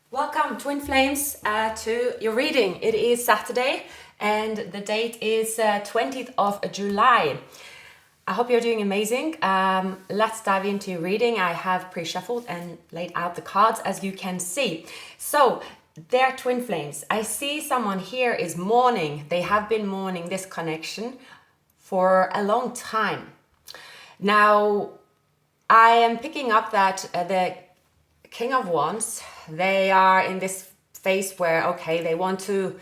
Welcome, Twin Flames, to your reading. It is Saturday and the date is 20th of July. I hope you're doing amazing. Let's dive into your reading. I have pre-shuffled and laid out the cards, as you can see. So, they're Twin Flames. I see someone here is mourning. They have been mourning this connection for a long time. Now, I am picking up that the King of Wands, they are in this phase where, okay, they want to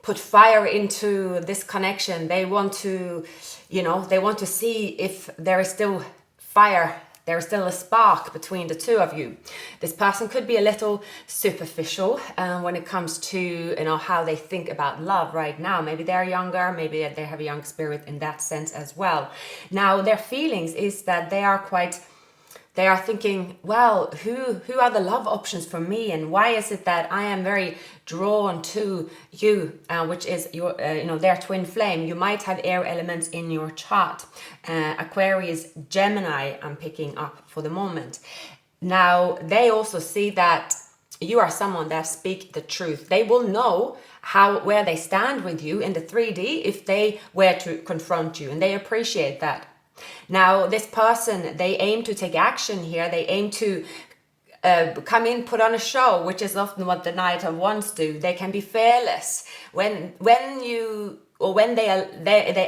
put fire into this connection. They want to, they want to see if there is still fire, there is still a spark between the two of you. This person could be a little superficial when it comes to, how they think about love right now. Maybe they're younger, maybe they have a young spirit in that sense as well. Now, their feelings is that they are thinking, well, who are the love options for me, and why is it that I am very drawn to you, which is your, their twin flame. You might have air elements in your chart. Aquarius, Gemini, I'm picking up for the moment. Now, they also see that you are someone that speak the truth. They will know where they stand with you in the 3D if they were to confront you, and they appreciate that. Now, this person, they aim to take action here. They aim to come in, put on a show, which is often what the Knight of Wands do. They can be fearless when they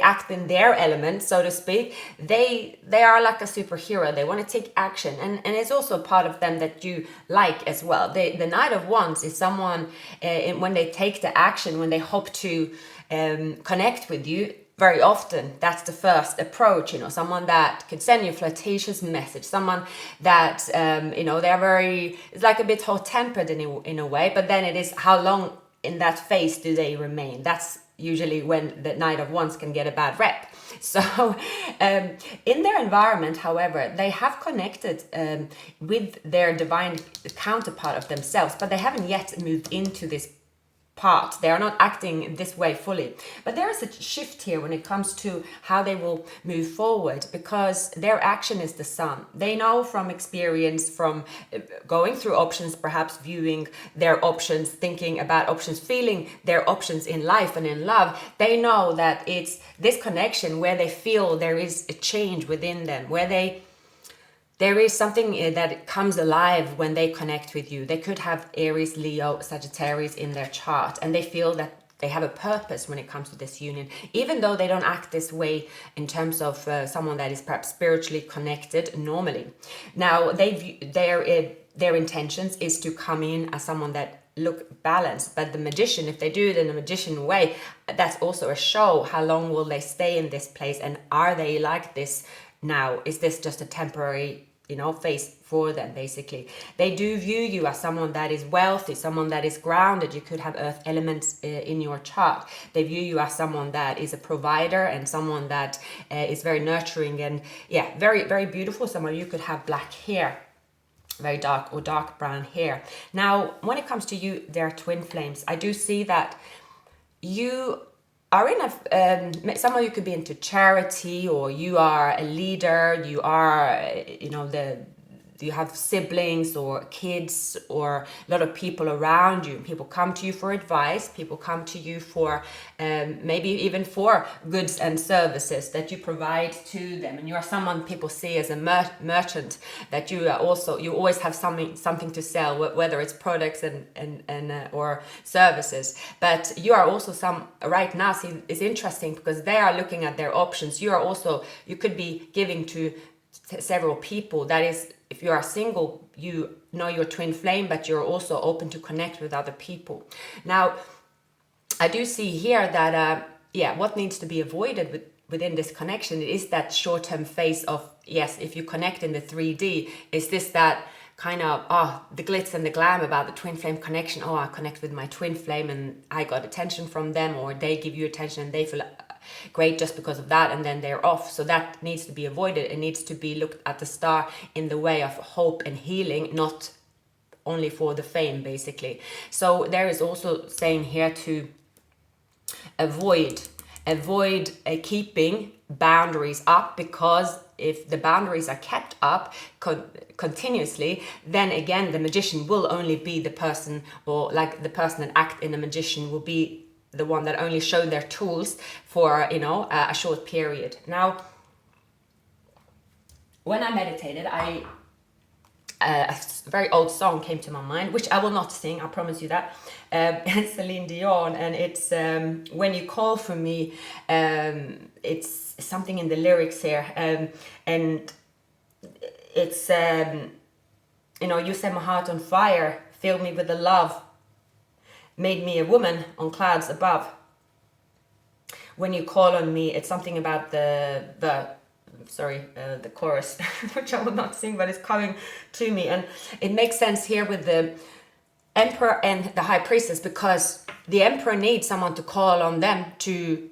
act in their element, so to speak. They are like a superhero. They want to take action, and it's also a part of them that you like as well. The Knight of Wands is someone when they take the action, when they hope to connect with you. Very often, that's the first approach, someone that could send you a flirtatious message, someone that, it's like a bit hot-tempered in a way, but then it is how long in that phase do they remain? That's usually when the Knight of Wands can get a bad rep. So in their environment, however, they have connected with their divine counterpart of themselves, but they haven't yet moved into this part. They are not acting this way fully, but there is a shift here when it comes to how they will move forward, because their action is the sun. They know from experience, from going through options, perhaps viewing their options, thinking about options, feeling their options in life and in love. They know that it's this connection where they feel there is a change within them, where there is something that comes alive when they connect with you. They could have Aries, Leo, Sagittarius in their chart, and they feel that they have a purpose when it comes to this union, even though they don't act this way in terms of someone that is perhaps spiritually connected normally. Now, their intentions is to come in as someone that look balanced, but the magician, if they do it in a magician way, that's also a show. How long will they stay in this place, and are they like this now? Is this just a temporary phase for them? Basically, they do view you as someone that is wealthy, someone that is grounded. You could have earth elements in your chart. They view you as someone that is a provider and someone that is very nurturing and very, very beautiful. Some of you could have black hair, very dark or dark brown hair. Now, when it comes to you, they're twin flames. I do see that you are in some of you could be into charity, or you are a leader, you are, you have siblings or kids or a lot of people around you. People come to you for advice, people come to you for maybe even for goods and services that you provide to them. And you are someone people see as a merchant, that you always have something to sell, whether it's products and or services. But you are also right now, see, it's interesting because they are looking at their options. You could be giving to several people. That is, if you are single, you know your twin flame, but you're also open to connect with other people. Now, I do see here that what needs to be avoided within this connection is that short-term phase of, yes, if you connect in the 3D, is this that kind of the glitz and the glam about the twin flame connection? I connect with my twin flame and I got attention from them, or they give you attention and they feel great just because of that, and then they're off. So that needs to be avoided. It needs to be looked at the star in the way of hope and healing, not only for the fame, basically. So there is also saying here to avoid keeping boundaries up, because if the boundaries are kept up continuously, then again the magician will only be the person, or like the person that act in a magician will be the one that only show their tools for, you know, a short period. Now, when I meditated, a very old song came to my mind, which I will not sing, I promise you that. It's Celine Dion, and it's When You Call For Me. It's something in the lyrics here, and it's you know, you set my heart on fire, filled me with the love, made me a woman on clouds above. When you call on me, it's something about the chorus, which I will not sing, but it's coming to me. And it makes sense here with the emperor and the high priestess, because the emperor needs someone to call on them to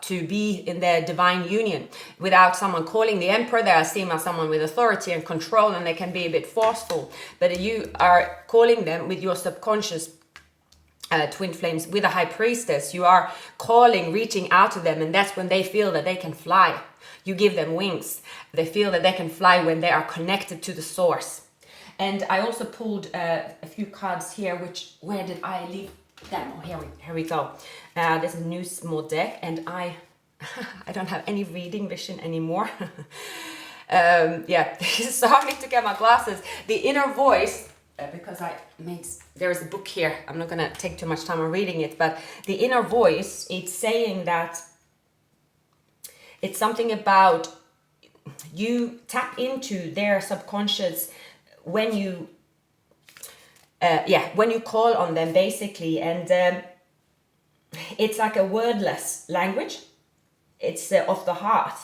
be in their divine union. Without someone calling the emperor, they are seen as someone with authority and control, and they can be a bit forceful. But you are calling them with your subconscious twin flames, with a high priestess. You are calling, reaching out to them, and that's when they feel that they can fly. You give them wings. They feel that they can fly when they are connected to the source. And I also pulled a few cards here, where did I leave them? Oh, here we go. There's a new small deck, and I don't have any reading vision anymore. Yeah, it's starting to get my glasses. The inner voice, because there is a book here. I'm not going to take too much time on reading it, but the inner voice, it's saying that it's something about you tap into their subconscious when you call on them, basically. And it's like a wordless language. It's of the heart.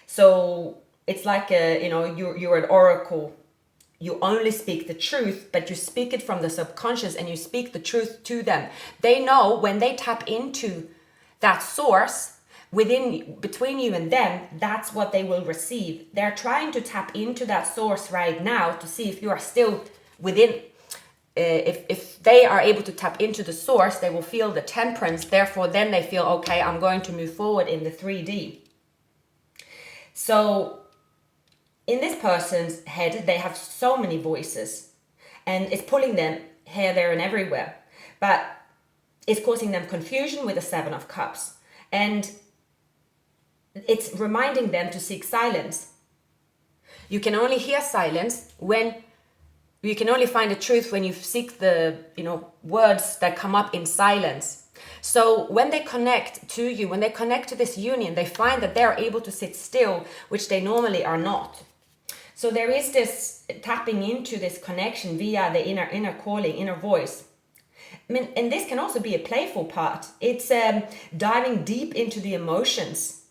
So it's like you're an oracle. You only speak the truth, but you speak it from the subconscious, and you speak the truth to them. They know when they tap into that source between you and them, that's what they will receive. They're trying to tap into that source right now to see if you are still within. If they are able to tap into the source, they will feel the temperance. Therefore, then they feel, okay, I'm going to move forward in the 3D. So in this person's head, they have so many voices, and it's pulling them here, there, and everywhere. But it's causing them confusion with the 7 of Cups. And it's reminding them to seek silence. You can only hear silence when you can only find the truth when you seek the, words that come up in silence. So when they connect to you, when they connect to this union, they find that they're able to sit still, which they normally are not. So there is this tapping into this connection via the inner calling, inner voice. I mean, and this can also be a playful part. It's diving deep into the emotions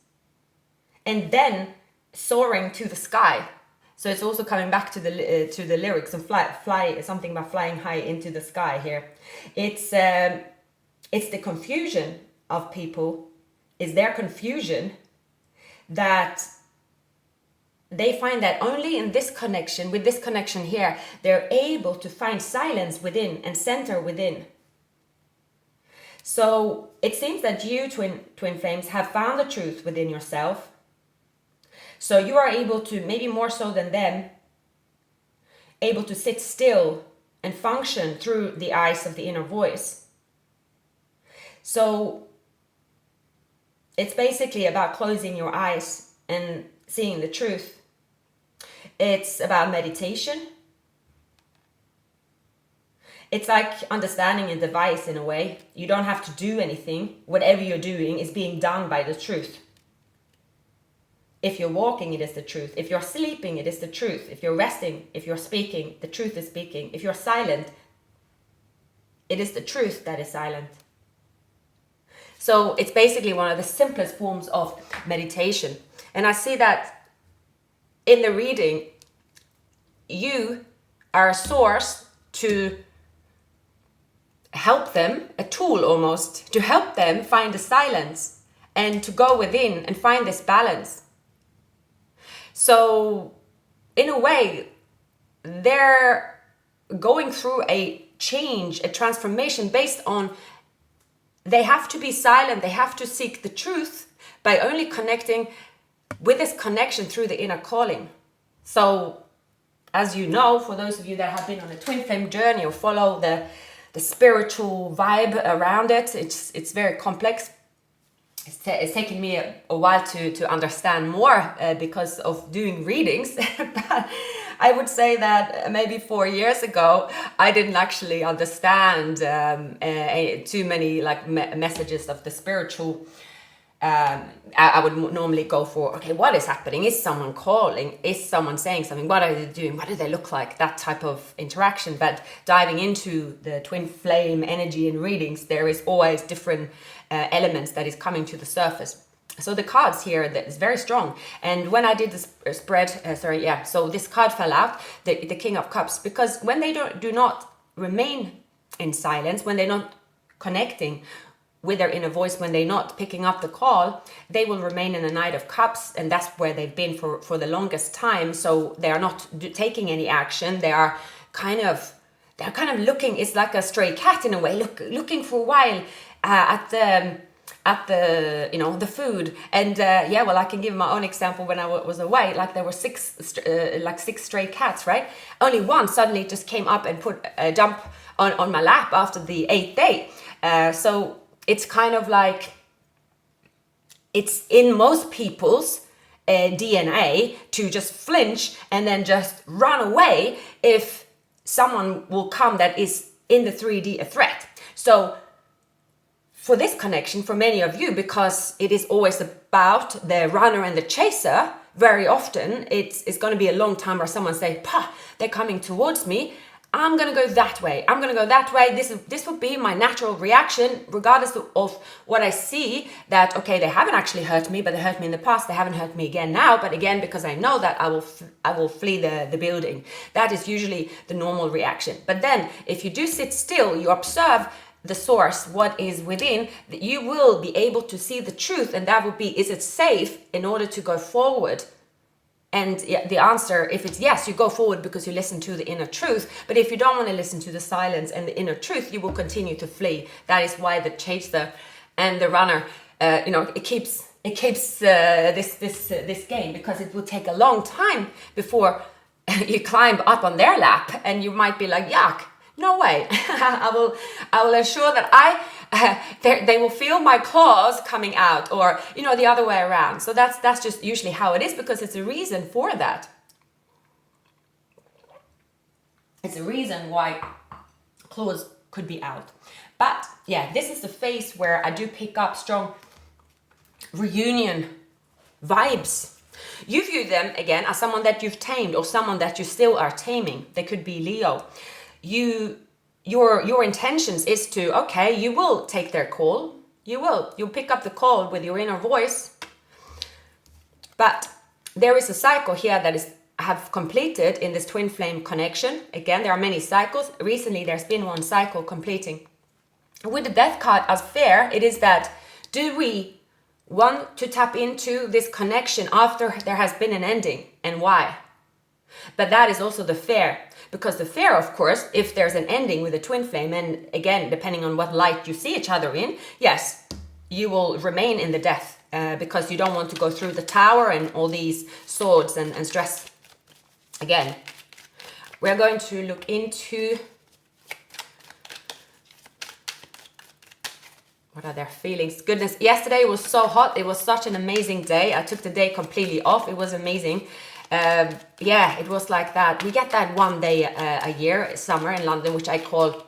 and then soaring to the sky. So it's also coming back to the lyrics and fly something about flying high into the sky here. It's the confusion of people. It's their confusion that they find that only in this connection, with this connection here, they're able to find silence within and center within. So it seems that you, twin flames, have found the truth within yourself. So you are able to, maybe more so than them, able to sit still and function through the eyes of the inner voice. So it's basically about closing your eyes and seeing the truth. It's about meditation. It's like understanding a device in a way. You don't have to do anything. Whatever you're doing is being done by the truth. If you're walking, it is the truth. If you're sleeping, it is the truth. If you're resting, if you're speaking, the truth is speaking. If you're silent, it is the truth that is silent. So it's basically one of the simplest forms of meditation. And I see that in the reading, you are a source to help them, a tool almost, to help them find the silence and to go within and find this balance. So in a way, they're going through a change, a transformation based on they have to be silent, they have to seek the truth by only connecting with this connection through the inner calling. So, as you know, for those of you that have been on a twin flame journey or follow the spiritual vibe around it, it's very complex. It's taken me a while to understand more because of doing readings. But I would say that maybe 4 years ago, I didn't actually understand too many like messages of the spiritual. I would normally go for, okay, what is happening? Is someone calling? Is someone saying something? What are they doing? What do they look like? That type of interaction. But diving into the twin flame energy in readings, there is always different elements that is coming to the surface. So the cards here, that is very strong. And when I did this spread, so this card fell out, the King of Cups, because when they do not remain in silence, when they're not connecting with their inner voice, when they're not picking up the call, they will remain in the Knight of Cups, and that's where they've been for the longest time. So they are not taking any action. They are kind of looking. It's like a stray cat in a way, looking for a while at the food. And I can give my own example. When I was away, like there were six stray cats, right? Only one suddenly just came up and put a jump on my lap after the 8th day. So it's kind of like, it's in most people's DNA to just flinch and then just run away if someone will come that is in the 3D a threat. So for this connection, for many of you, because it is always about the runner and the chaser, very often it's going to be a long time where someone say, "Pah, they're coming towards me. I'm going to go that way. I'm going to go that way. This would be my natural reaction, regardless of what I see, that, okay, they haven't actually hurt me, but they hurt me in the past. They haven't hurt me again now. But again, because I know that, I will flee the building." That is usually the normal reaction. But then if you do sit still, you observe the source, what is within, you will be able to see the truth. And that would be, is it safe in order to go forward? And the answer, if it's yes, you go forward because you listen to the inner truth. But if you don't want to listen to the silence and the inner truth, you will continue to flee. That is why the chaser and the runner, it keeps this game, because it will take a long time before you climb up on their lap, and you might be like, yuck, no way. I will ensure that they will feel my claws coming out, or the other way around. So that's just usually how it is, because it's a reason for that. It's a reason why claws could be out. But yeah, this is the phase where I do pick up strong reunion vibes. You view them again as someone that you've tamed, or someone that you still are taming. They could be Leo. Your intentions is to, okay, you will take their call. You'll pick up the call with your inner voice. But there is a cycle here that have completed in this twin flame connection. Again, there are many cycles. Recently, there's been one cycle completing. With the Death card as fair, it is that, do we want to tap into this connection after there has been an ending, and why? But that is also the fair. Because the fair, of course, if there's an ending with a twin flame, and again, depending on what light you see each other in, yes, you will remain in the death because you don't want to go through the tower and all these swords and stress. Again, we're going to look into what are their feelings. Goodness, yesterday was so hot. It was such an amazing day. I took the day completely off. It was amazing. It was like that. We get that one day a year, summer in London, which I call,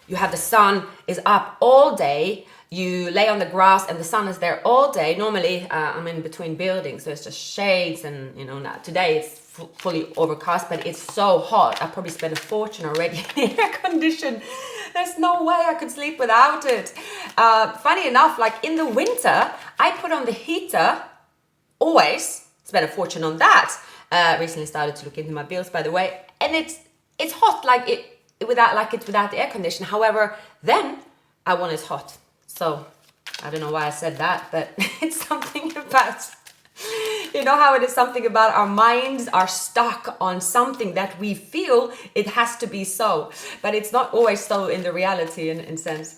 you have the sun is up all day, you lay on the grass and the sun is there all day. Normally I'm in between buildings, so it's just shades, and today it's fully overcast, but it's so hot. I probably spent a fortune already in air condition. There's no way I could sleep without it. Funny enough, like in the winter, I put on the heater, always spend a fortune on that. Recently started to look into my bills, by the way, and it's hot without the air conditioner. However, then I want it hot. So I don't know why I said that, but it's something about, how it is something about our minds are stuck on something that we feel it has to be so, but it's not always so in the reality in sense.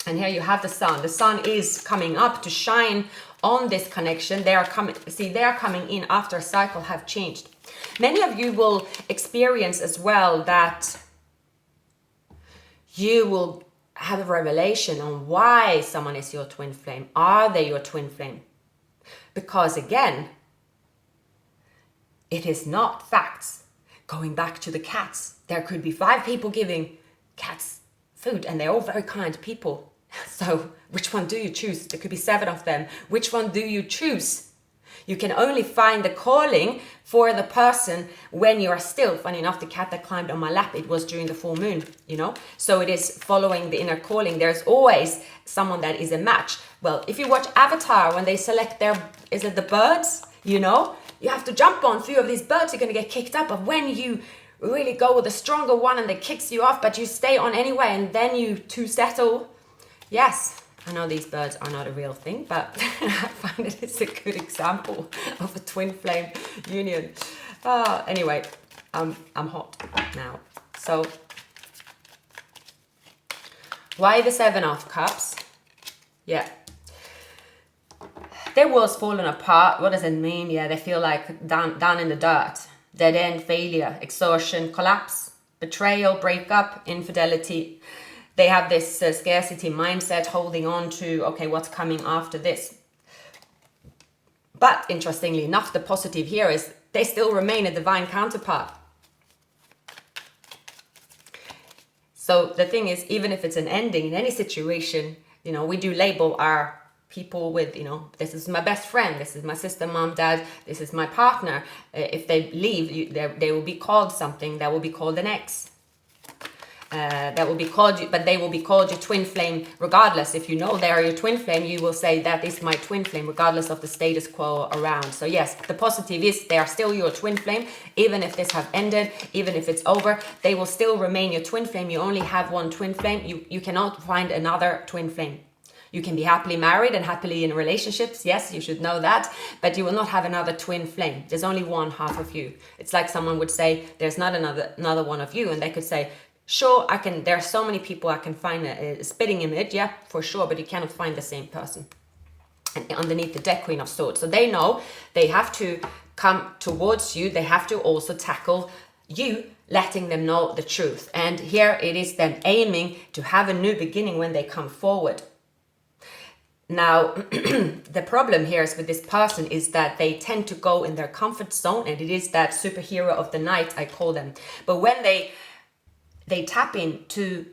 And here you have the sun. The sun is coming up to shine on this connection. They are coming in after a cycle have changed. Many of you will experience as well that you will have a revelation on why someone is your twin flame. Are they your twin flame? Because again, it is not facts. Going back to the cats, there could be 5 people giving cats food and they're all very kind people. So which one do you choose? There could be 7 of them. Which one do you choose? You can only find the calling for the person when you are still. Funny enough, the cat that climbed on my lap, it was during the full moon, you know. So it is following the inner calling. There's always someone that is a match. Well, if you watch Avatar, when they select is it the birds, you know, you have to jump on 3 of these birds, you're going to get kicked up. But when you really go with a stronger one and they kicks you off, but you stay on anyway, and then you 2 settle. Yes, I know these birds are not a real thing, but I find it is a good example of a twin flame union. Anyway, I'm hot now. So, why the 7 of Cups? Yeah. Their world's fallen apart. What does it mean? Yeah, they feel like down in the dirt. Dead end, failure, exhaustion, collapse, betrayal, breakup, infidelity. They have this scarcity mindset, holding on to, okay, what's coming after this? But interestingly enough, the positive here is they still remain a divine counterpart. So the thing is, even if it's an ending in any situation, you know, we do label our people with, you know, this is my best friend, this is my sister, mom, dad, this is my partner. If they leave, they will be called something that will be called an ex. That will be called you, but they will be called your twin flame regardless. If you know they are your twin flame, you will say that is my twin flame regardless of the status quo around. So yes, the positive is they are still your twin flame. Even if this have ended, even if it's over, they will still remain your twin flame. You only have one twin flame. You cannot find another twin flame. You can be happily married and happily in relationships. Yes, you should know that. But you will not have another twin flame. There's only one half of you. It's like someone would say, there's not another one of you. And they could say, sure, I can. There are so many people I can find a spitting image, yeah, for sure, but you cannot find the same person. And underneath the deck, Queen of Swords. So they know they have to come towards you. They have to also tackle you, letting them know the truth. And here it is them aiming to have a new beginning when they come forward. Now, the problem here is with this person is that they tend to go in their comfort zone, and it is that superhero of the night, I call them. But when they tap into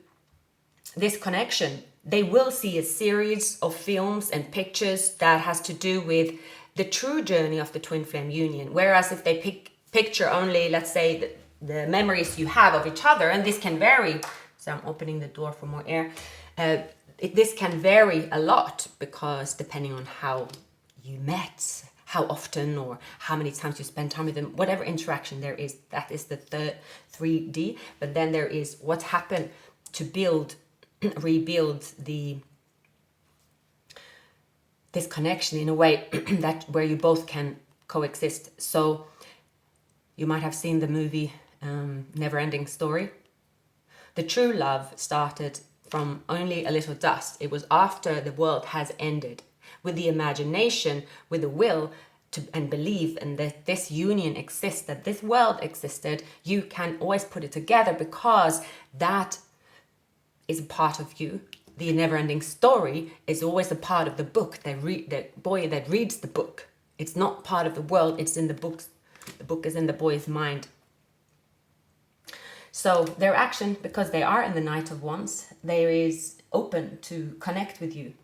this connection, they will see a series of films and pictures that has to do with the true journey of the twin flame union. Whereas if they picture only, let's say, the memories you have of each other, and this can vary. So I'm opening the door for more air. This can vary a lot because depending on how you met, how often or how many times you spend time with them, whatever interaction there is, that is the third 3D. But then there is what happened to rebuild this connection in a way that where you both can coexist. So you might have seen the movie Never Ending Story. The true love started from only a little dust. It was after the world has ended. With the imagination, with the will to and believe, and that this union exists, that this world existed, you can always put it together because that is a part of you. The never-ending story is always a part of the book. The boy that reads the book. It's not part of the world. It's in the books. The book is in the boy's mind. So their action, because they are in the Knight of Wands, there is open to connect with you.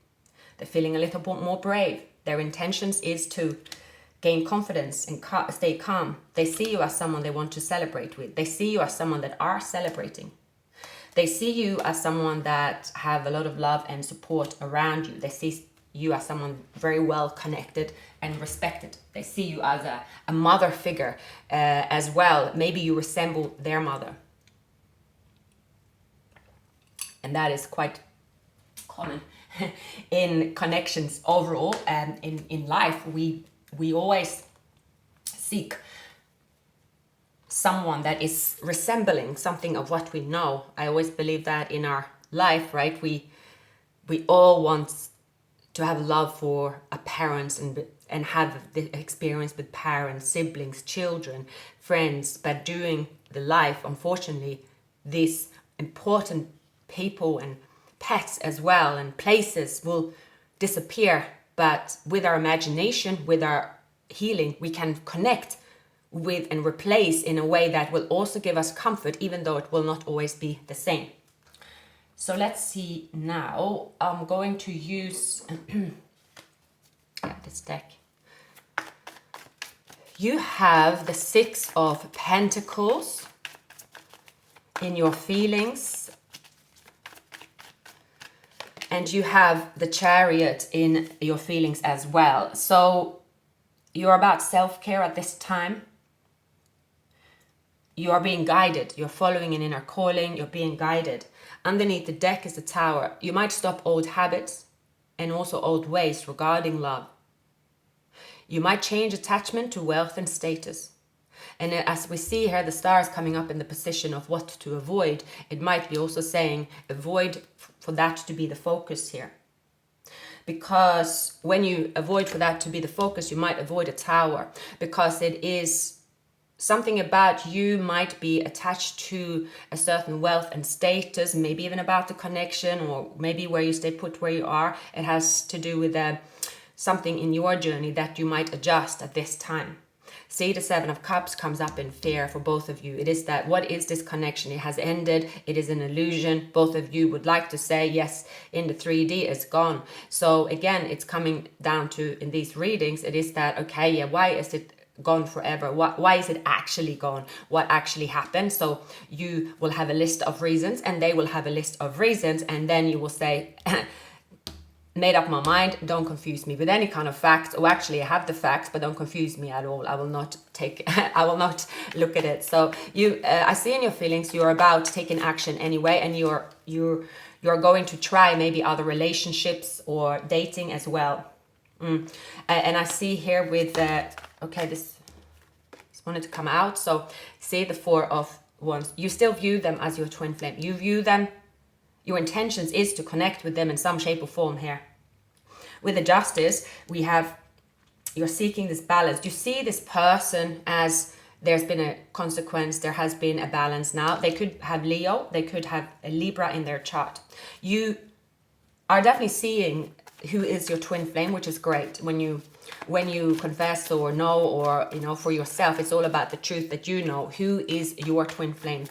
They're feeling a little bit more brave. Their intentions is to gain confidence and stay calm. They see you as someone they want to celebrate with. They see you as someone that are celebrating. They see you as someone that have a lot of love and support around you. They see you as someone very well connected and respected. They see you as a mother figure as well. Maybe you resemble their mother. And that is quite common in connections overall. And in life, we always seek someone that is resembling something of what we know. I always believe that in our life, right? We all want to have love for a parents and have the experience with parents, siblings, children, friends, but during the life, unfortunately, these important people and pets as well and places will disappear. But with our imagination, with our healing, we can connect with and replace in a way that will also give us comfort, even though it will not always be the same. So let's see now. I'm going to use this deck. You have the Six of Pentacles in your feelings. And you have the Chariot in your feelings as well. So you're about self-care at this time. You are being guided. You're following an inner calling. You're being guided. Underneath the deck is the Tower. You might stop old habits and also old ways regarding love. You might change attachment to wealth and status. And as we see here, the stars coming up in the position of what to avoid, it might be also saying avoid for that to be the focus here. Because when you avoid for that to be the focus, you might avoid a Tower, because it is something about you might be attached to a certain wealth and status, maybe even about the connection, or maybe where you stay put where you are. It has to do with something in your journey that you might adjust at this time. See, the Seven of Cups comes up in fear for both of you. It is that, what is this connection? It has ended. It is an illusion. Both of you would like to say, yes, in the 3D, it's gone. So again, it's coming down to, in these readings, it is that, okay, yeah, why is it gone forever? Why is it actually gone? What actually happened? So you will have a list of reasons and they will have a list of reasons, and then you will say, made up my mind, don't confuse me with any kind of facts. Or actually I have the facts, but don't confuse me at all. I will not take I will not look at it. So you I see in your feelings you're about taking action anyway, and you're going to try maybe other relationships or dating as well. And I see here with okay, this wanted to come out. So see the Four of Wands. You still view them as your twin flame. You view them, your intentions is to connect with them in some shape or form here. With the Justice, we have, you're seeking this balance. You see this person as there's been a consequence, there has been a balance now. They could have Leo, they could have a Libra in their chart. You are definitely seeing who is your twin flame, which is great. When you confess or know, or for yourself, it's all about the truth that you know who is your twin flame.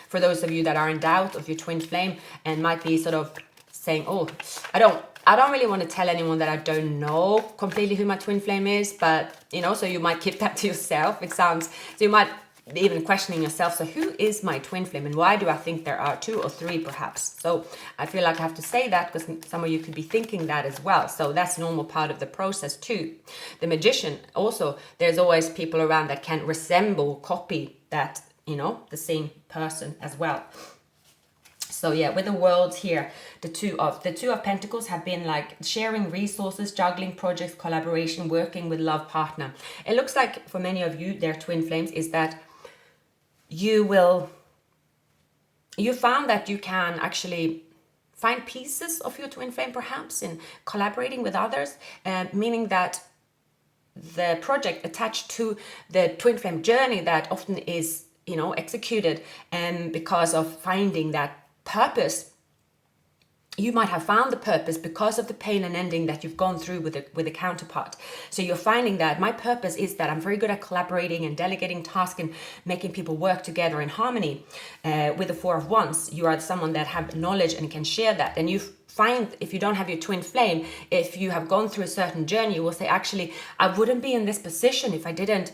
For those of you that are in doubt of your twin flame and might be sort of saying, oh, I don't really want to tell anyone that I don't know completely who my twin flame is, but so you might keep that to yourself. So you might be even questioning yourself, so who is my twin flame and why do I think there are two or three perhaps? So I feel like I have to say that because some of you could be thinking that as well. So that's a normal part of the process too. The Magician, also, there's always people around that can resemble, copy that, the same person as well. So yeah, with the World here, the two of Pentacles have been like sharing resources, juggling projects, collaboration, working with love partner. It looks like for many of you, their twin flames is that you found that you can actually find pieces of your twin flame perhaps in collaborating with others, meaning that the project attached to the twin flame journey that often is executed, and because of finding that purpose, you might have found the purpose because of the pain and ending that you've gone through with a counterpart. So you're finding that my purpose is that I'm very good at collaborating and delegating tasks and making people work together in harmony. With the Four of Wands, you are someone that have knowledge and can share that. And you find, if you don't have your twin flame, if you have gone through a certain journey, you will say, actually, I wouldn't be in this position if I didn't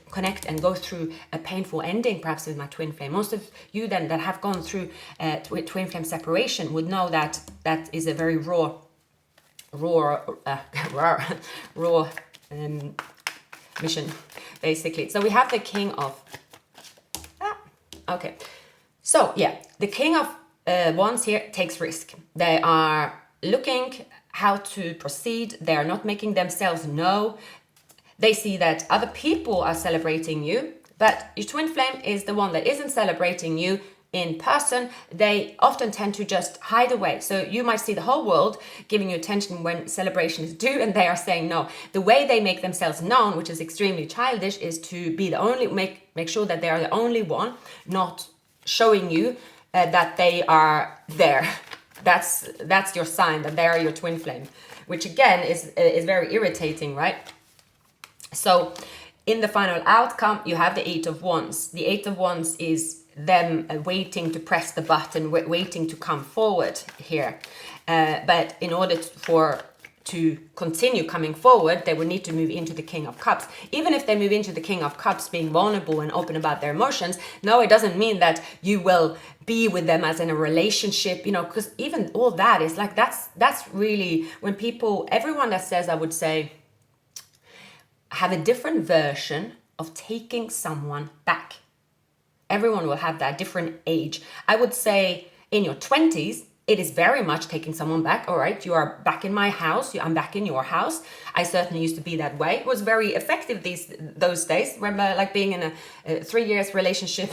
connect and go through a painful ending, perhaps with my twin flame. Most of you then that have gone through twin flame separation would know that that is a very raw mission, basically. So we have the King of okay. So yeah, the King of Wands here takes risk. They are looking how to proceed. They are not making themselves know. They see that other people are celebrating you, but your twin flame is the one that isn't celebrating you in person, they often tend to just hide away. So you might see the whole world giving you attention when celebration is due, and they are saying no. The way they make themselves known, which is extremely childish, is to be the only, make sure that they are the only one, not showing you that they are there. That's your sign that they are your twin flame, which again is very irritating, right? So in the final outcome, you have the Eight of Wands. The Eight of Wands is them waiting to press the button, waiting to come forward here. But in order to continue coming forward, they would need to move into the King of Cups. Even if they move into the King of Cups being vulnerable and open about their emotions, no, it doesn't mean that you will be with them as in a relationship, because even all that is like, that's really when people, everyone that says, I would say, have a different version of taking someone back. Everyone will have that different age. I would say in your 20s, it is very much taking someone back. All right, you are back in my house. I'm back in your house. I certainly used to be that way. It was very effective those days. Remember, like being in a 3 years relationship,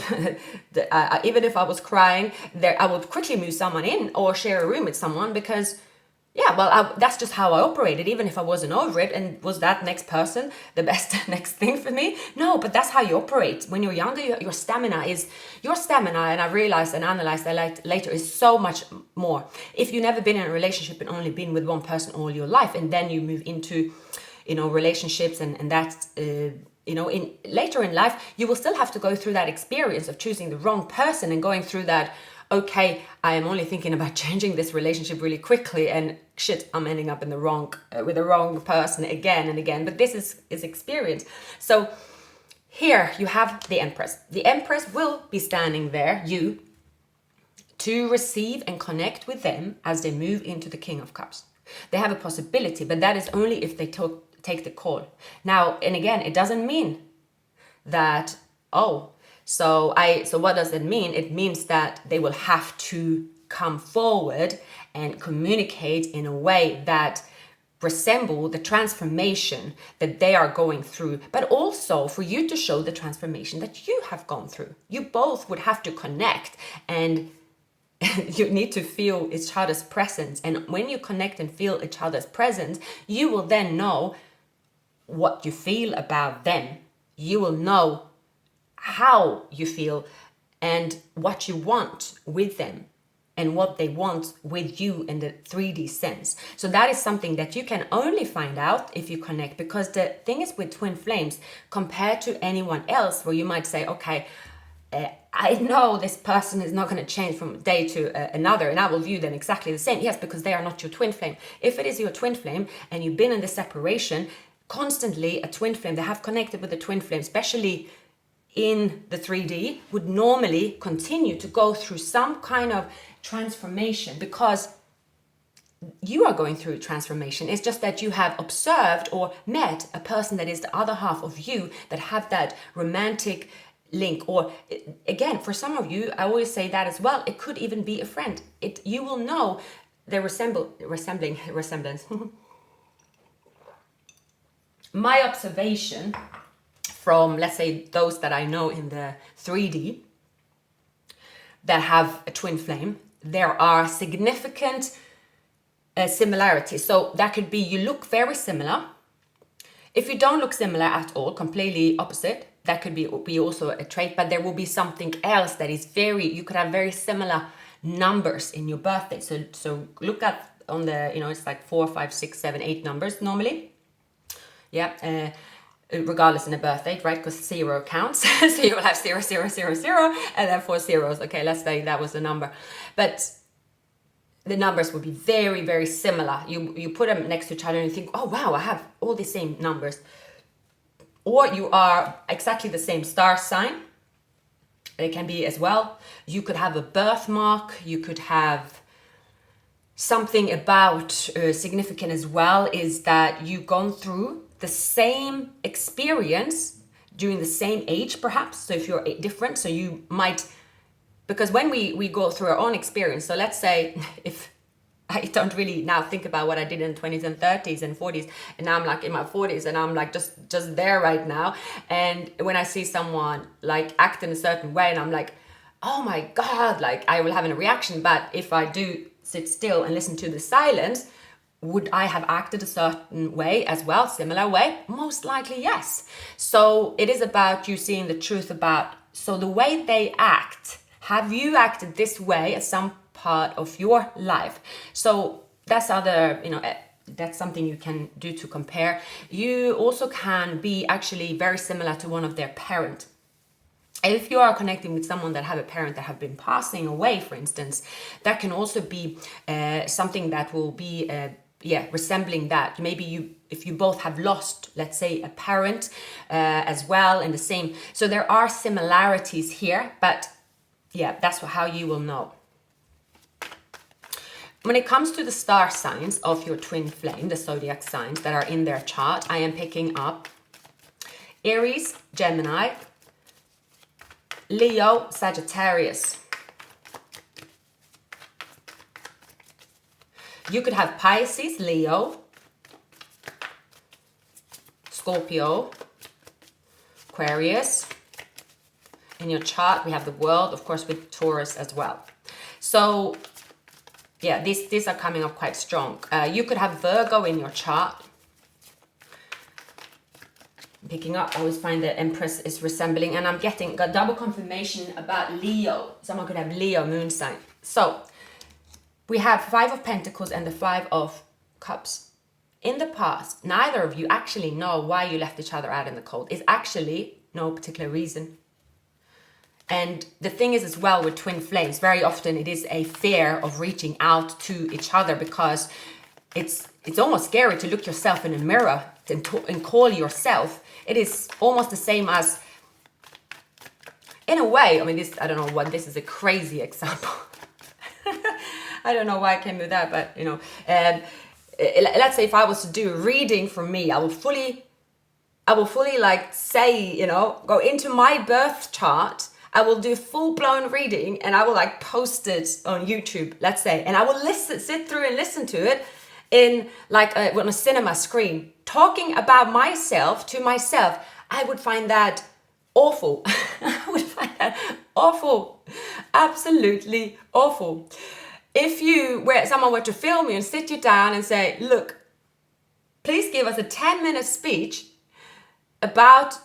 even if I was crying, I would quickly move someone in or share a room with someone because, yeah, well, that's just how I operated, even if I wasn't over it. And was that next person the best next thing for me? No, but that's how you operate. When you're younger, your stamina, and I realized and analyzed that later, is so much more. If you've never been in a relationship and only been with one person all your life, and then you move into, relationships and that, in later in life, you will still have to go through that experience of choosing the wrong person and going through that, okay, I am only thinking about changing this relationship really quickly, and shit, I'm ending up in the wrong with the wrong person again and again. But this is experience. So here you have the Empress. The Empress will be standing there, to receive and connect with them as they move into the King of Cups. They have a possibility, but that is only if they take the call. Now, and again, it doesn't mean that, so what does it mean? It means that they will have to come forward and communicate in a way that resemble the transformation that they are going through, but also for you to show the transformation that you have gone through. You both would have to connect, and you need to feel each other's presence. And when you connect and feel each other's presence, you will then know what you feel about them. You will know how you feel and what you want with them and what they want with you in the 3D sense. So that is something that you can only find out if you connect, because the thing is with twin flames, compared to anyone else where you might say, okay, I know this person is not going to change from a day to another, and I will view them exactly the same. Yes, because they are not your twin flame. If it is your twin flame and you've been in this separation, constantly a twin flame, they have connected with a twin flame, especially in the 3D, would normally continue to go through some kind of transformation, because you are going through transformation. It's just that you have observed or met a person that is the other half of you, that have that romantic link. Or again, for some of you, I always say that as well, it could even be a friend. You will know the resemblance. My observation from, let's say, those that I know in the 3D that have a twin flame, there are significant similarities. So that could be you look very similar. If you don't look similar at all, completely opposite, that could be also a trait, but there will be something else that is you could have very similar numbers in your birthday. So look at on the, it's like 4, 5, 6, 7, 8 numbers normally. Yeah. Regardless in a birthday, right? Because 0 counts. So you will have 0, 0, 0, 0, and then 4 zeros. Okay, let's say that was the number. But the numbers would be very, very similar. You put them next to each other and you think, oh wow, I have all the same numbers. Or you are exactly the same star sign. It can be as well. You could have a birthmark. You could have something about significant as well, is that you've gone through the same experience during the same age, perhaps. So if you're different, so you might, because when we go through our own experience, so let's say if I don't really now think about what I did in 20s and 30s and 40s, and now I'm like in my 40s and I'm like just there right now. And when I see someone like act in a certain way, and I'm like, oh my God, like I will have a reaction. But if I do sit still and listen to the silence, would I have acted a certain way as well, similar way? Most likely, yes. So it is about you seeing the truth about, so the way they act, have you acted this way at some part of your life? So that's that's something you can do to compare. You also can be actually very similar to one of their parents. If you are connecting with someone that have a parent that have been passing away, for instance, that can also be something that will be resembling that. Maybe if you both have lost, let's say, a parent as well, in the same. So there are similarities here, but yeah, that's how you will know. When it comes to the star signs of your twin flame, the zodiac signs that are in their chart, I am picking up Aries, Gemini, Leo, Sagittarius. You could have Pisces, Leo, Scorpio, Aquarius. In your chart, we have the World, of course, with Taurus as well. So, yeah, these are coming up quite strong. You could have Virgo in your chart. Picking up, I always find the Empress is resembling, and I'm getting a double confirmation about Leo. Someone could have Leo moon sign. So we have 5 of Pentacles and the 5 of Cups. In the past, neither of you actually know why you left each other out in the cold. It's actually no particular reason. And the thing is as well with twin flames, very often it is a fear of reaching out to each other, because it's almost scary to look yourself in a mirror and call yourself. It is almost the same as, in a way, I mean, I don't know what, this is a crazy example. I don't know why I came with that, but let's say if I was to do a reading for me, I will fully like say, go into my birth chart. I will do full-blown reading and I will like post it on YouTube, let's say, and I will sit through and listen to it in like on a cinema screen, talking about myself to myself. I would find that awful. I would find that awful. Absolutely awful. If someone were to film you and sit you down and say, look, please give us a 10-minute speech about,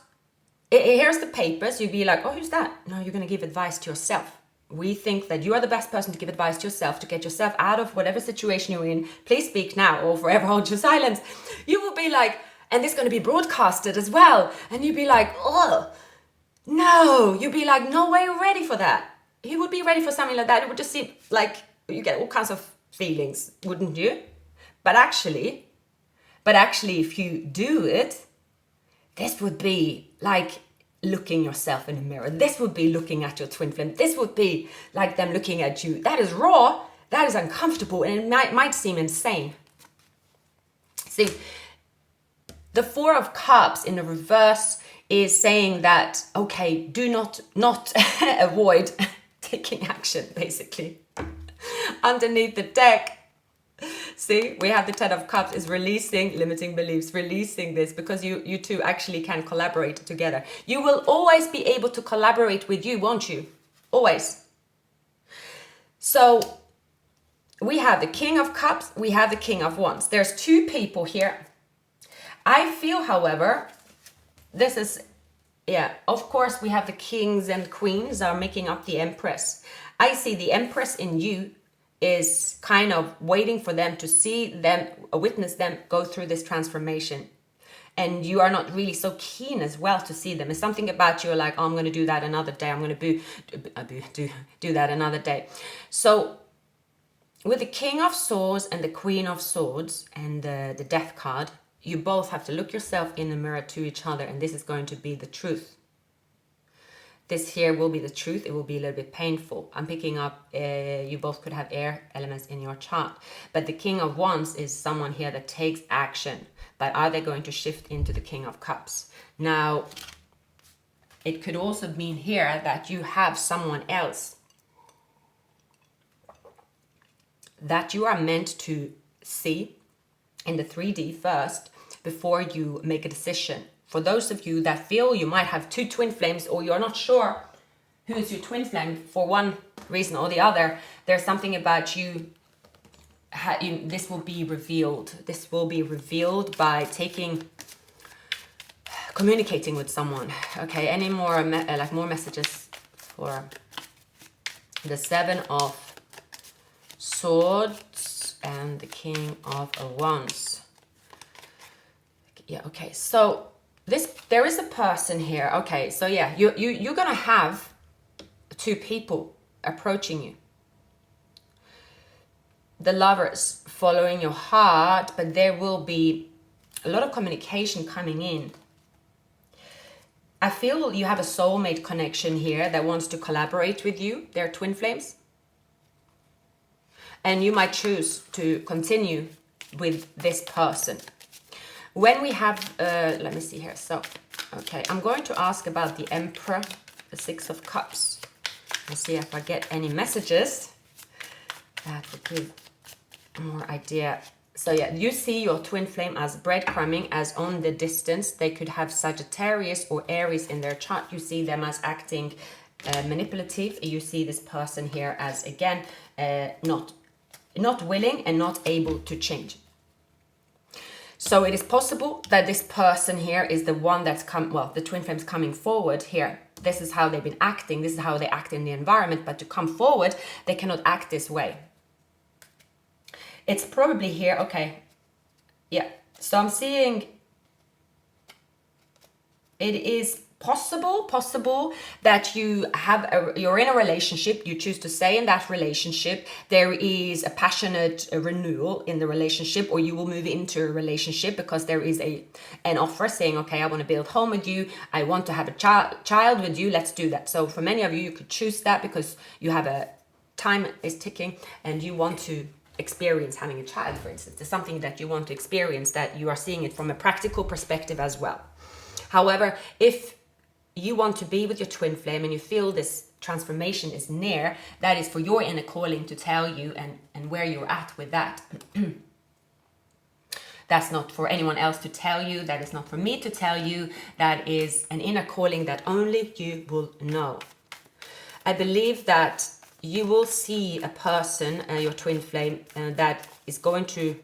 here's the papers, you'd be like, oh, who's that? No, you're going to give advice to yourself. We think that you are the best person to give advice to yourself, to get yourself out of whatever situation you're in. Please speak now or forever hold your silence. You will be like, and this is going to be broadcasted as well. And you'd be like, oh, no. You'd be like, no way you're ready for that. You would be ready for something like that. It would just seem like you get all kinds of feelings, wouldn't you? But actually, if you do it, this would be like looking yourself in the mirror. This would be looking at your twin flame. This would be like them looking at you. That is raw. That is uncomfortable. And it might seem insane. See, the 4 of Cups in the reverse is saying that, okay, do not avoid taking action, basically. Underneath the deck, see, we have the 10 of Cups is releasing limiting beliefs, releasing this, because you two actually can collaborate together. You will always be able to collaborate with you, won't you? Always. So we have the King of Cups, we have the King of Wands. There's 2 people here. I feel, however, this is, of course, we have the kings and queens are making up the Empress. I see the Empress in you is kind of waiting for them to see them, witness them go through this transformation. And you are not really so keen as well to see them. It's something about you like, oh, I'm going to do that another day. I'm going to do that another day. So with the King of Swords and the Queen of Swords and the Death card, you both have to look yourself in the mirror to each other, and this is going to be the truth. This here will be the truth. It will be a little bit painful. I'm picking up, you both could have air elements in your chart. But the King of Wands is someone here that takes action. But are they going to shift into the King of Cups? Now, it could also mean here that you have someone else that you are meant to see in the 3D first before you make a decision. For those of you that feel you might have 2 twin flames, or you're not sure who is your twin flame, for one reason or the other, there's something about you. This will be revealed. This will be revealed by communicating with someone. Okay, any more more messages for the Seven of Swords and the King of Wands? Yeah, okay, so there is a person here. Okay, so yeah, you're gonna have two people approaching you. The Lovers, following your heart, but there will be a lot of communication coming in. I feel you have a soulmate connection here that wants to collaborate with you. They're twin flames. And you might choose to continue with this person. When we have, let me see here. So, okay, I'm going to ask about the Emperor, the Six of Cups. And see if I get any messages that will give more idea. So yeah, you see your twin flame as breadcrumbing, as on the distance. They could have Sagittarius or Aries in their chart. You see them as acting manipulative. You see this person here as, again, not willing and not able to change. So it is possible that this person here is the one that's the twin flame's coming forward here. This is how they've been acting. This is how they act in the environment. But to come forward, they cannot act this way. It's probably here, okay, yeah. So I'm seeing it is possible that you're in a relationship, you choose to stay in that relationship. There is a passionate renewal in the relationship, or you will move into a relationship because there is an offer saying, okay, I want to build home with you. I want to have a child with you. Let's do that. So for many of you, you could choose that because you have time is ticking and you want to experience having a child, for instance. There's something that you want to experience, that you are seeing it from a practical perspective as well. However, if you want to be with your twin flame and you feel this transformation is near, that is for your inner calling to tell you and where you're at with that. That's not for anyone else to tell you. That is not for me to tell you. That is an inner calling that only you will know. I believe that you will see a person, your twin flame, that is going to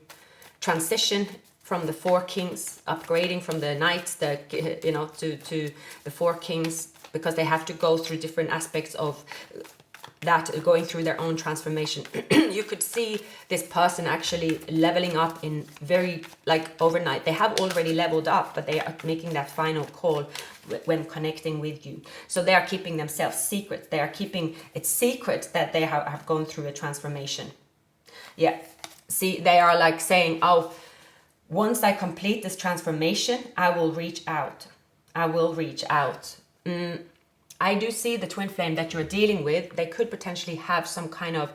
transition from the Four Kings, upgrading from the Knights, to the Four Kings, because they have to go through different aspects of that, going through their own transformation. You could see this person actually leveling up in very, overnight. They have already leveled up, but they are making that final call when connecting with you. So they are keeping themselves secret. They are keeping it secret that they have gone through a transformation. Yeah. See, they are saying, oh, once I complete this transformation, I will reach out. I will reach out. I do see the twin flame that you're dealing with. They could potentially have some kind of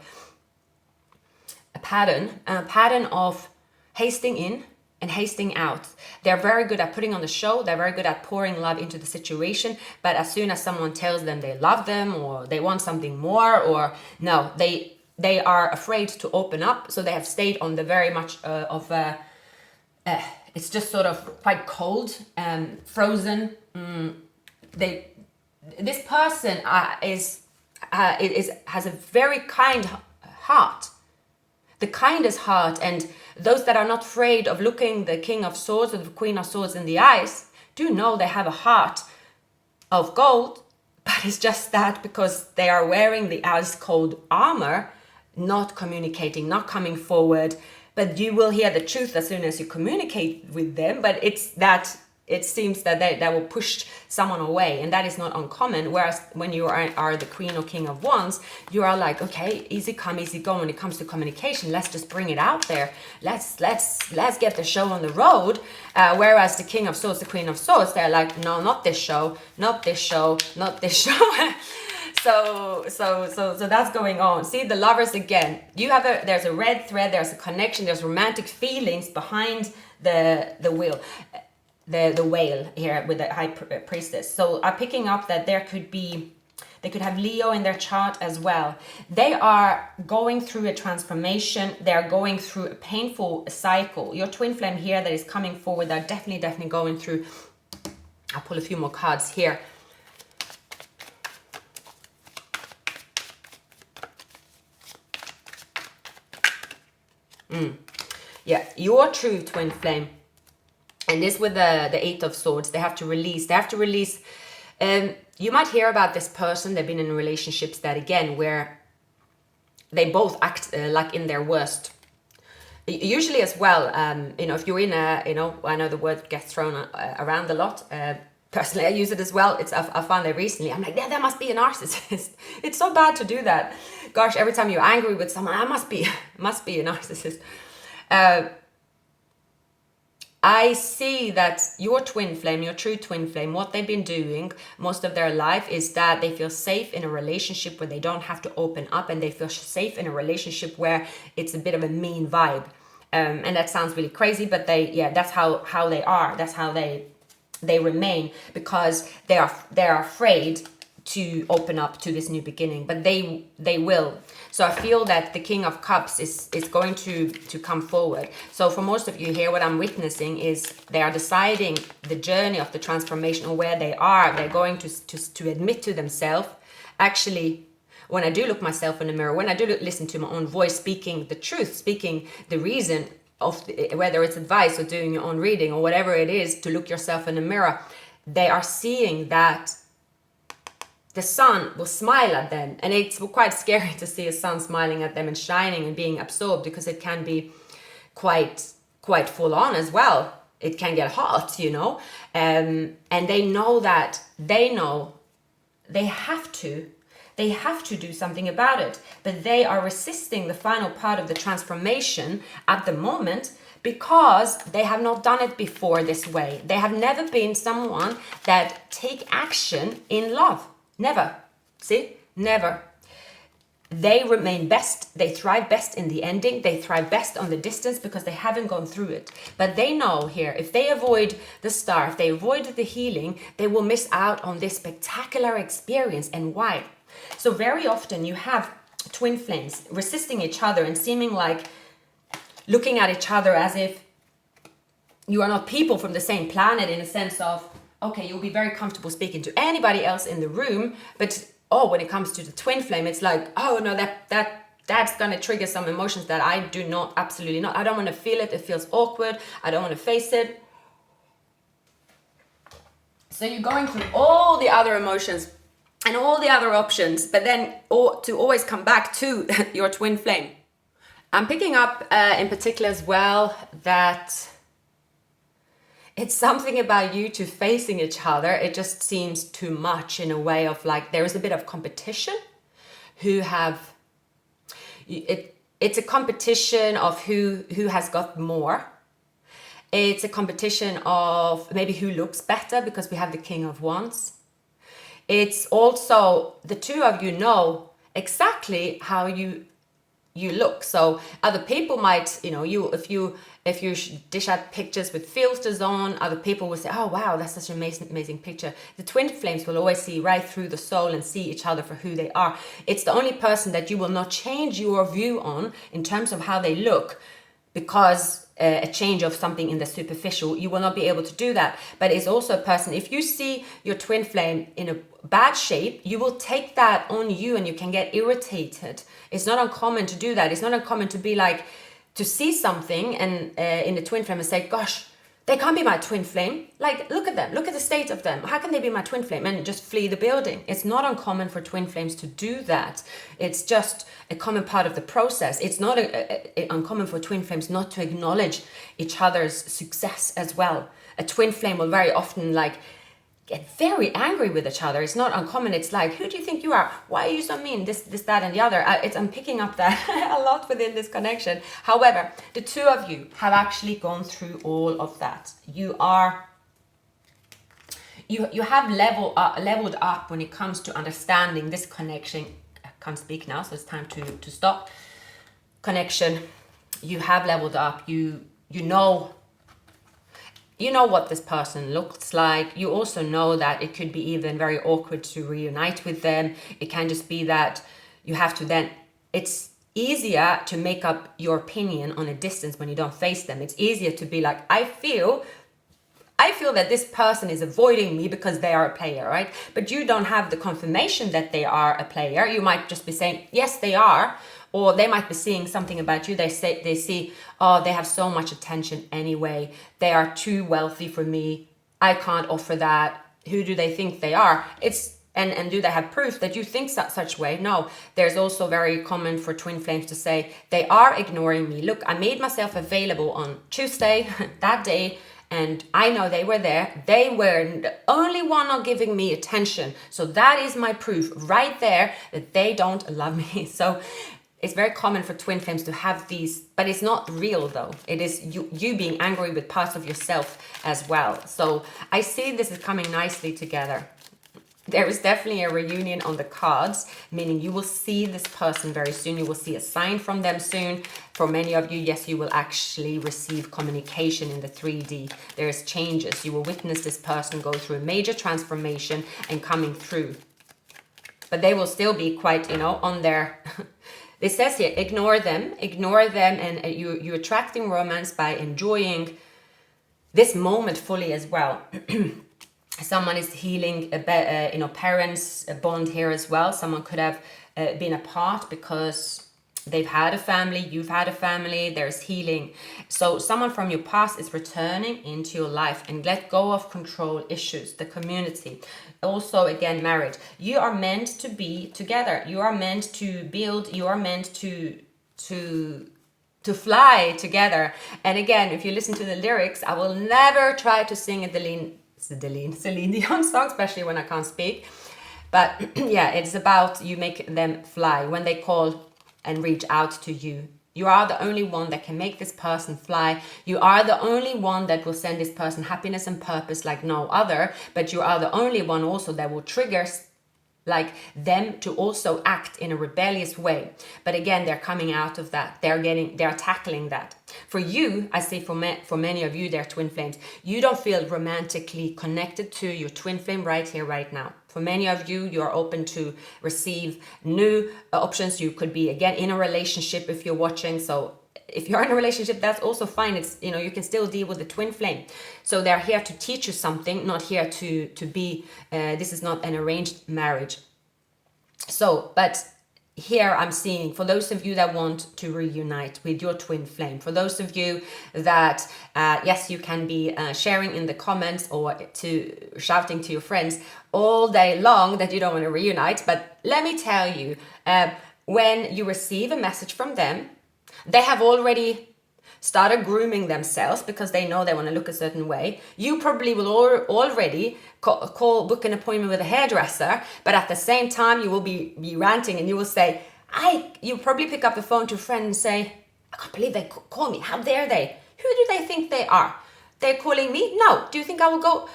a pattern of hasting in and hasting out. They're very good at putting on the show. They're very good at pouring love into the situation. But as soon as someone tells them they love them or they want something more, or no, they are afraid to open up. So they have stayed on the very much it's just sort of quite cold, frozen. This person has a very kind heart, the kindest heart, and those that are not afraid of looking the King of Swords or the Queen of Swords in the eyes do know they have a heart of gold, but it's just that because they are wearing the ice cold armor, not communicating, not coming forward. But you will hear the truth as soon as you communicate with them. But it's that it seems that they will push someone away, and that is not uncommon. Whereas when you are the Queen or King of Wands, you are like, okay, easy come, easy go. When it comes to communication, let's just bring it out there. Let's get the show on the road. Whereas the King of Swords, the Queen of Swords, they're like, no, not this show, not this show, not this show. So that's going on. See, the Lovers again. There's a red thread. There's a connection. There's romantic feelings behind the wheel, the whale here with the High Priestess. So I'm picking up that they could have Leo in their chart as well. They are going through a transformation. They are going through a painful cycle. Your twin flame here that is coming forward, they're definitely going through. I'll pull a few more cards here. Yeah, your true twin flame. And this with the Eight of Swords, they have to release. You might hear about this person. They've been in relationships that, again, where they both act like in their worst. Usually as well, if you're in I know the word gets thrown around a lot. Personally, I use it as well. I found it recently. I'm like, yeah, that must be a narcissist. It's so bad to do that. Gosh, every time you're angry with someone, I must be a narcissist. I see that your twin flame, your true twin flame, what they've been doing most of their life is that they feel safe in a relationship where they don't have to open up, and they feel safe in a relationship where it's a bit of a mean vibe. And that sounds really crazy, but that's how they are. That's how they remain, because they are afraid to open up to this new beginning, but they will. So I feel that the King of Cups is going to come forward. So for most of you here, what I'm witnessing is they are deciding the journey of the transformation, or where they are. They're going to admit to themselves, actually, when I do look myself in the mirror, when I do listen to my own voice, speaking the truth, speaking the reason of whether it's advice or doing your own reading or whatever it is, to look yourself in the mirror, they are seeing that the sun will smile at them. And it's quite scary to see a sun smiling at them and shining and being absorbed, because it can be quite full on as well. It can get hot, and they know that they have to do something about it, but they are resisting the final part of the transformation at the moment, because they have not done it before this way. They have never been someone that take action in love. Never. See? Never. They remain best. They thrive best in the ending. They thrive best on the distance, because they haven't gone through it. But they know here, if they avoid the star, if they avoid the healing, they will miss out on this spectacular experience. And why? So very often you have twin flames resisting each other and seeming like looking at each other as if you are not people from the same planet, in a sense of, okay, you'll be very comfortable speaking to anybody else in the room, but when it comes to the twin flame, it's like, oh no, that's gonna trigger some emotions that I do not, absolutely not. I don't want to feel it. It feels awkward. I don't want to face it. So you're going through all the other emotions and all the other options, but then to always come back to your twin flame. I'm picking up in particular as well that it's something about you two facing each other. It just seems too much, in a way of like, there is a bit of competition. It's a competition of who has got more. It's a competition of maybe who looks better, because we have the King of Wands. It's also the two of you know exactly how you look. So other people might, if you dish out pictures with filters on, other people will say, oh wow, that's such an amazing picture. The twin flames will always see right through the soul and see each other for who they are. It's the only person that you will not change your view on in terms of how they look, because a change of something in the superficial, you will not be able to do that. But it's also a person, if you see your twin flame in a bad shape, you will take that on you and you can get irritated. It's not uncommon to do that. It's not uncommon to be like, to see something and in the twin flame and say, gosh, they can't be my twin flame. Like, look at them. Look at the state of them. How can they be my twin flame? And just flee the building. It's not uncommon for twin flames to do that. It's just a common part of the process. It's not uncommon for twin flames not to acknowledge each other's success as well. A twin flame will very often get very angry with each other. It's not uncommon. It's like, who do you think you are? Why are you so mean? This, that, and the other. I'm picking up that a lot within this connection. However, the two of you have actually gone through all of that. You have leveled up when it comes to understanding this connection. I can't speak now, so it's time to stop. Connection. You have leveled up. You know what this person looks like. You also know that it could be even very awkward to reunite with them. It can just be that you have to then, it's easier to make up your opinion on a distance when you don't face them. It's easier to be like, I feel that this person is avoiding me because they are a player, right? But you don't have the confirmation that they are a player. You might just be saying, yes, they are. or they might be seeing something about you. They see, oh, they have so much attention anyway. They are too wealthy for me. I can't offer that. Who do they think they are? And do they have proof that you think such way? No. There's also very common for twin flames to say, they are ignoring me. Look, I made myself available on Tuesday, that day, and I know they were there. They were the only one not giving me attention. So that is my proof right there that they don't love me. So it's very common for twin flames to have these, but it's not real though. It is you being angry with parts of yourself as well. So I see this is coming nicely together. There is definitely a reunion on the cards, meaning you will see this person very soon. You will see a sign from them soon. For many of you, yes, you will actually receive communication in the 3D. There's changes. You will witness this person go through a major transformation and coming through. But they will still be quite, on their... This says here, ignore them, and you're attracting romance by enjoying this moment fully as well. Someone is healing parents bond here as well. Someone could have been apart because they've had a family, you've had a family, there's healing. So someone from your past is returning into your life and let go of control issues, the community. Also, again, marriage. You are meant to be together. You are meant to build. You are meant to fly together. And again, if you listen to the lyrics, I will never try to sing Celine Dion song, especially when I can't speak. But yeah, it's about you make them fly when they call and reach out to you. You are the only one that can make this person fly. You are the only one that will send this person happiness and purpose like no other. But you are the only one also that will trigger like them to also act in a rebellious way. But again, they're coming out of that. They're tackling that. For you, I say for many of you, they're twin flames. You don't feel romantically connected to your twin flame right here, right now. For many of you, you are open to receive new options. You could be, again, in a relationship if you're watching. So if you're in a relationship, that's also fine. It's, you can still deal with the twin flame. So they're here to teach you something, not here to be, this is not an arranged marriage. So, but here I'm seeing, for those of you that want to reunite with your twin flame, for those of you that, yes, you can be sharing in the comments or shouting to your friends all day long that you don't want to reunite. But let me tell you, when you receive a message from them, they have already started grooming themselves because they know they want to look a certain way. You probably will already book an appointment with a hairdresser, but at the same time you will be ranting and you will say, you probably pick up the phone to a friend and say, I can't believe they call me. How dare they? Who do they think they are? They're calling me? No. Do you think I will go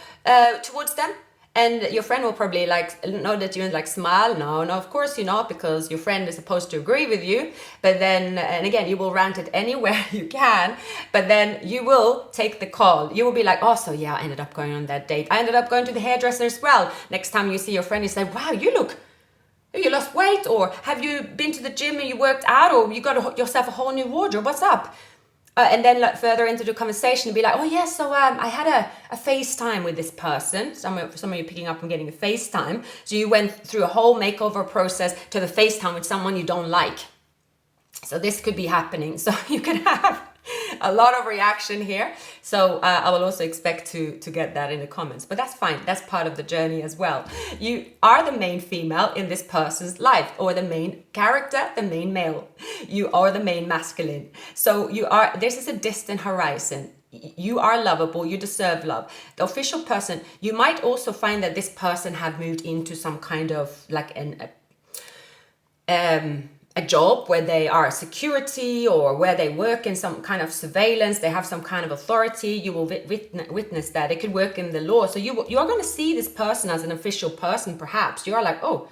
towards them? And your friend will probably know that you and smile. No, of course you're not, because your friend is supposed to agree with you. But then, and again, you will rant it anywhere you can, but then you will take the call. You will be like, oh, so yeah, I ended up going on that date. I ended up going to the hairdresser as well. Next time you see your friend, you say, wow, you lost weight, or have you been to the gym and you worked out, or you got yourself a whole new wardrobe, what's up? And then further into the conversation, you'll be like, oh yeah, so I had a FaceTime with this person. Some of you picking up and getting a FaceTime. So you went through a whole makeover process to the FaceTime with someone you don't like. So this could be happening. So you can have a lot of reaction here. So I will also expect to get that in the comments. But that's fine. That's part of the journey as well. You are the main female in this person's life, or the main character, the main male. You are the main masculine. So this is a distant horizon. You are lovable. You deserve love. The official person, you might also find that this person have moved into some kind of a job where they are security, or where they work in some kind of surveillance. They have some kind of authority. You will witness that. It could work in the law. So you are going to see this person as an official person, perhaps. You are like, oh,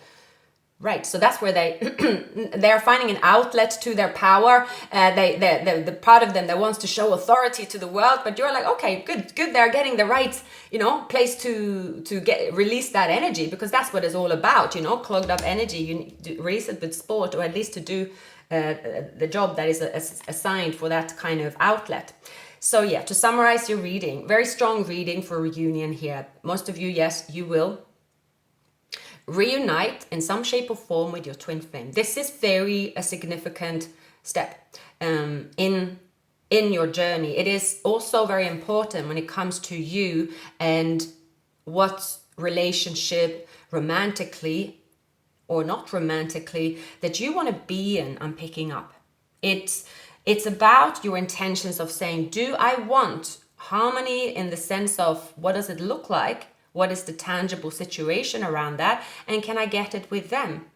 right. So that's where they're finding an outlet to their power. The part of them that wants to show authority to the world. But you're like, okay, good. They're getting the right, place to release that energy, because that's what it's all about. Clogged up energy. You need to release it with sport, or at least to do the job that is assigned for that kind of outlet. So yeah, to summarize your reading, very strong reading for reunion here. Most of you, yes, you will reunite in some shape or form with your twin flame. This is very a significant step in your journey. It is also very important when it comes to you and what relationship, romantically or not romantically, that you want to be in. I'm picking up. It's about your intentions of saying, do I want harmony in the sense of what does it look like? What is the tangible situation around that? And can I get it with them?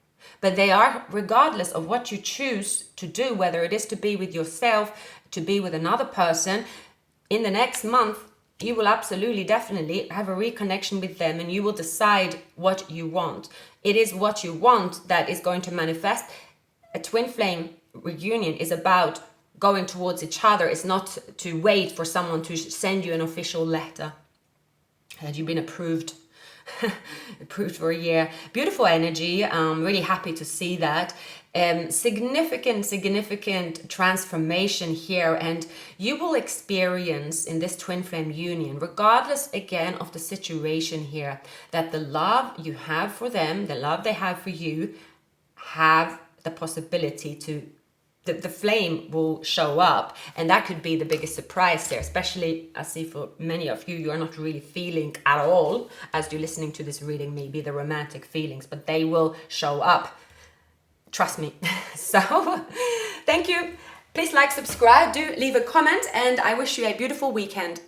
But they are, regardless of what you choose to do, whether it is to be with yourself, to be with another person, in the next month, you will absolutely, definitely have a reconnection with them, and you will decide what you want. It is what you want that is going to manifest. A twin flame reunion is about going towards each other. It's not to wait for someone to send you an official letter that you've been approved for a year. Beautiful energy. I'm really happy to see that. Significant transformation here, and you will experience in this twin flame union, regardless again of the situation here, that the love you have for them, the love they have for you, have the possibility to the flame will show up, and that could be the biggest surprise there. Especially, I see for many of you, are not really feeling at all as you're listening to this reading, maybe the romantic feelings, but they will show up. Trust me. So, thank you. Please like, subscribe, do leave a comment, and I wish you a beautiful weekend.